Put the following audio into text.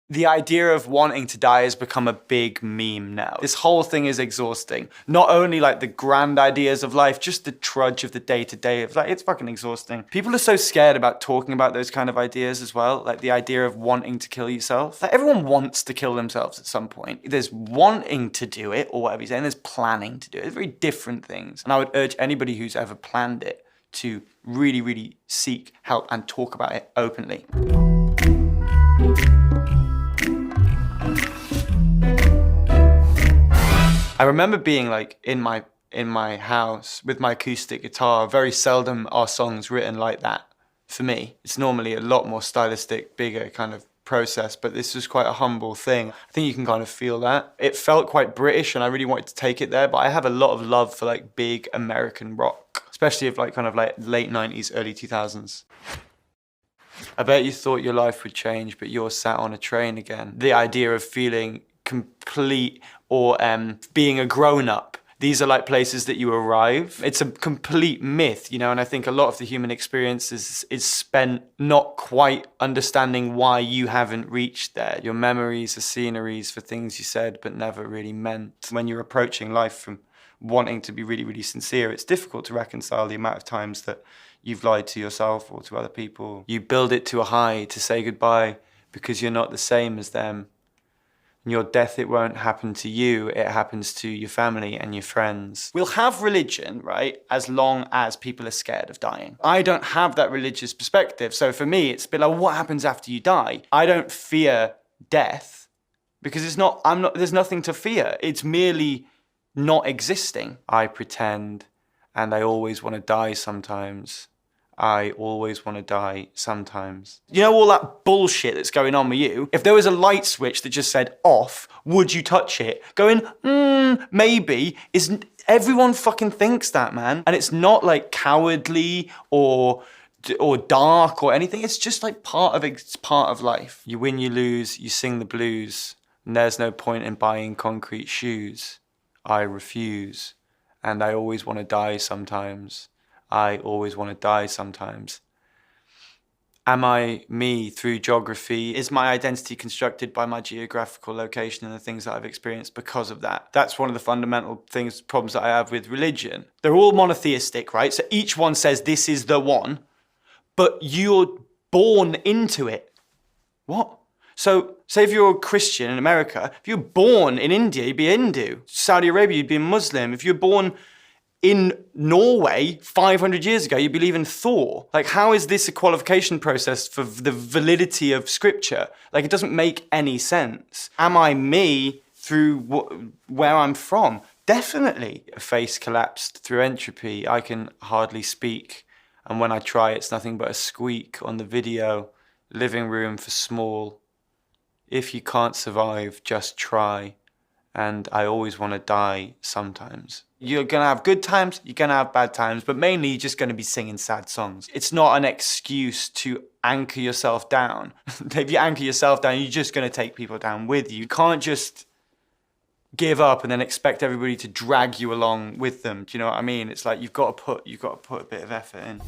The idea of wanting to die has become a big meme now. This whole thing is exhausting. Not only like the grand ideas of life, just the trudge of the day-to-day of like, it's fucking exhausting. People are so scared about talking about those kind of ideas as well. Like the idea of wanting to kill yourself. Like everyone wants to kill themselves at some point. There's wanting to do it or whatever you're saying, there's planning to do it. It's very different things. And I would urge anybody who's ever planned it to really, really seek help and talk about it openly. I remember being like in my house with my acoustic guitar. Very seldom are songs written like that for me. It's normally a lot more stylistic, bigger kind of process, but this was quite a humble thing. I think you can kind of feel that. It felt quite British and I really wanted to take it there, but I have a lot of love for like big American rock, especially of like kind of like late 90s, early 2000s. I bet you thought your life would change, but you're sat on a train again. The idea of feeling complete or being a grown-up. These are like places that you arrive. It's a complete myth, you know, and I think a lot of the human experience is spent not quite understanding why you haven't reached there. Your memories are sceneries for things you said but never really meant. When you're approaching life from wanting to be really, really sincere, it's difficult to reconcile the amount of times that you've lied to yourself or to other people. You build it to a high to say goodbye because you're not the same as them. In your death, it won't happen to you, it happens to your family and your friends. We'll have religion, right, as long as people are scared of dying. I don't have that religious perspective, so for me, it's been like, what happens after you die? I don't fear death because there's nothing to fear. It's merely not existing. I pretend, and I always want to die sometimes. I always want to die sometimes. You know all that bullshit that's going on with you? If there was a light switch that just said off, would you touch it? Going, maybe. Isn't everyone fucking thinks that, man? And it's not like cowardly or dark or anything. It's just like it's part of life. You win, you lose, you sing the blues, and there's no point in buying concrete shoes. I refuse, and I always want to die sometimes. I always want to die sometimes. Am I me through geography? Is my identity constructed by my geographical location and the things that I've experienced because of that? That's one of the fundamental problems that I have with religion. They're all monotheistic, right? So each one says this is the one, but you're born into it. What? So say if you're a Christian in America, if you're born in India, you'd be Hindu. Saudi Arabia, you'd be a Muslim. If you're born in Norway 500 years ago, you believe in Thor. Like, how is this a qualification process for the validity of scripture? Like, it doesn't make any sense. Am I me through where I'm from? Definitely. A face collapsed through entropy. I can hardly speak. And when I try, it's nothing but a squeak on the video. Living room for small. If you can't survive, just try. And I always want to die sometimes. You're going to have good times, you're going to have bad times, but mainly you're just going to be singing sad songs. It's not an excuse to anchor yourself down. If you anchor yourself down, you're just going to take people down with you. You can't just give up and then expect everybody to drag you along with them. Do you know what I mean? It's like you've got to put a bit of effort in.